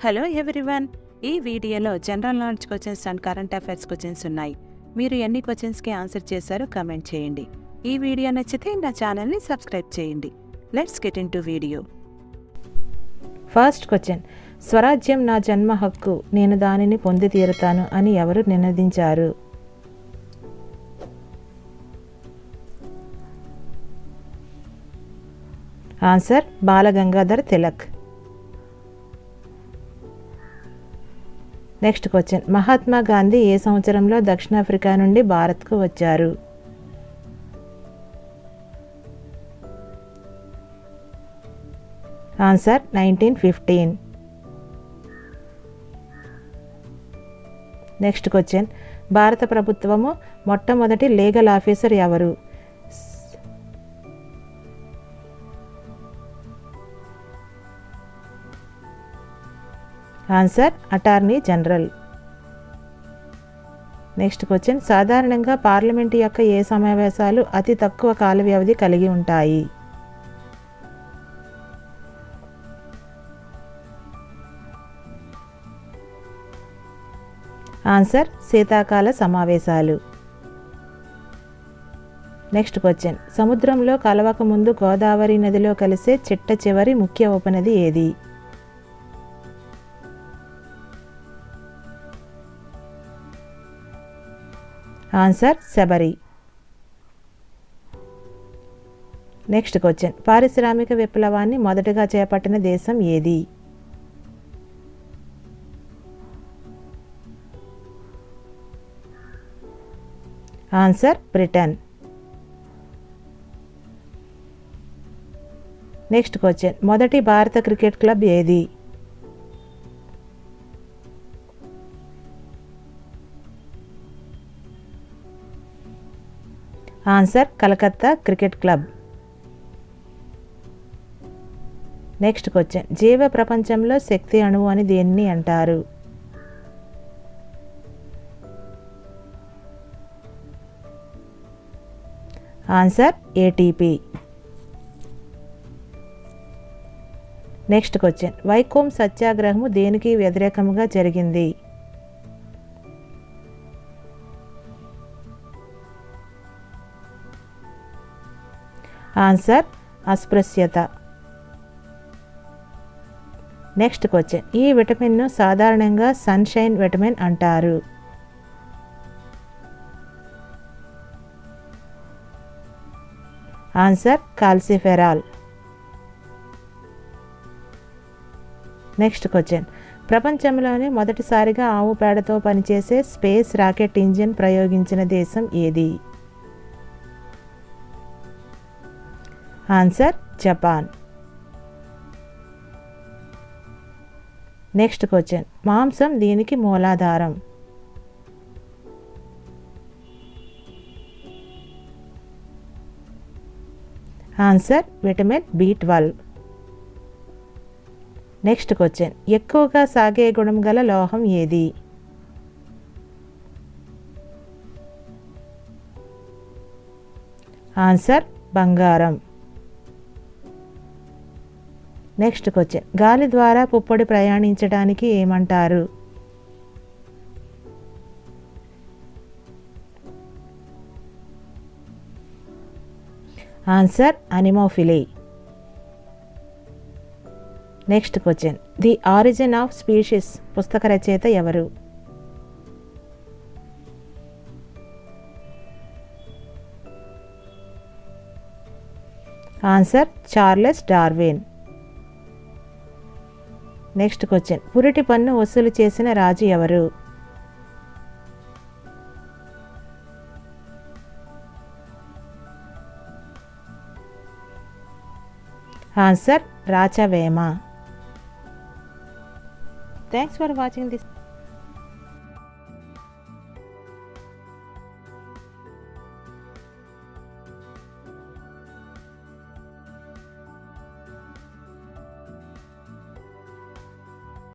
Hello everyone, ఈ వీడియోలో general knowledge questions and current affairs questions ఉన్నాయి. మీరు ఎన్ని క్వశ్చన్స్కి ఆన్సర్ చేశారో కమెంట్ చేయండి. ఈ వీడియో నచ్చితే నా ఛానల్ని సబ్స్క్రైబ్ చేయండి. Let's get in to video. First question, స్వరాజ్యం నా జన్మ హక్కు, నేను దానిని పొంది తీరుతాను అని ఎవరు నినదించారు? Answer Bal Gangadhar Tilak. Next question, Mahatma Gandhi ఏ సంవత్సరంలో దక్షిణాఫ్రికా నుండి భారత్కు వచ్చారు? ఆన్సర్ 1915. నెక్స్ట్ క్వశ్చన్, భారత ప్రభుత్వము మొట్టమొదటి లీగల్ ఆఫీసర్ ఎవరు? Answer attorney general. Next question, సాధారణంగా పార్లమెంటు యొక్క ఏ సమావేశాలు అతి తక్కువ కాల వ్యవధి కలిగి ఉంటాయి? ఆన్సర్ శీతాకాల సమావేశాలు. నెక్స్ట్ క్వశ్చన్, సముద్రంలో కలవక ముందు గోదావరి నదిలో కలిసే చిట్ట చివరి ముఖ్య ఉపనది ఏది? ఆన్సర్ శబరి. నెక్స్ట్ క్వశ్చన్, పారిశ్రామిక విప్లవాన్ని మొదటగా చేపట్టిన దేశం ఏది? Answer Britain. నెక్స్ట్ క్వశ్చన్, మొదటి భారత క్రికెట్ క్లబ్ ఏది? Answer Calcutta cricket club. Next question, జీవ ప్రపంచంలో శక్తి అణువు అని దేన్ని అంటారు? Answer ATP. Next question, Vaikom సత్యాగ్రహము దేనికి వ్యతిరేకంగా జరిగింది? ఆన్సర్ అస్పృశ్యత. నెక్స్ట్ క్వశ్చన్, ఈ విటమిన్ను సాధారణంగా సన్షైన్ విటమిన్ అంటారు. Answer calciferol. నెక్స్ట్ క్వశ్చన్, ప్రపంచంలోనే మొదటిసారిగా ఆవు పేడతో పనిచేసే స్పేస్ రాకెట్ ఇంజిన్ ప్రయోగించిన దేశం ఏది? Answer Japan. నెక్స్ట్ క్వశ్చన్, మాంసం దీనికి మూలాధారం? Answer vitamin B12. Next question, ఎక్కువగా సాగే గుణం గల లోహం ఏది? ఆన్సర్ బంగారం. నెక్స్ట్ క్వశ్చన్, గాలి ద్వారా పుప్పొడి ప్రయాణించడానికి ఏమంటారు? Answer anemophily. Next question, the origin of species పుస్తక రచయిత ఎవరు? Answer Charles Darwin. Next question, పురిటి పన్ను వసూలు చేసిన రాజు ఎవరు? Answer Rachavema. Thanks for watching this.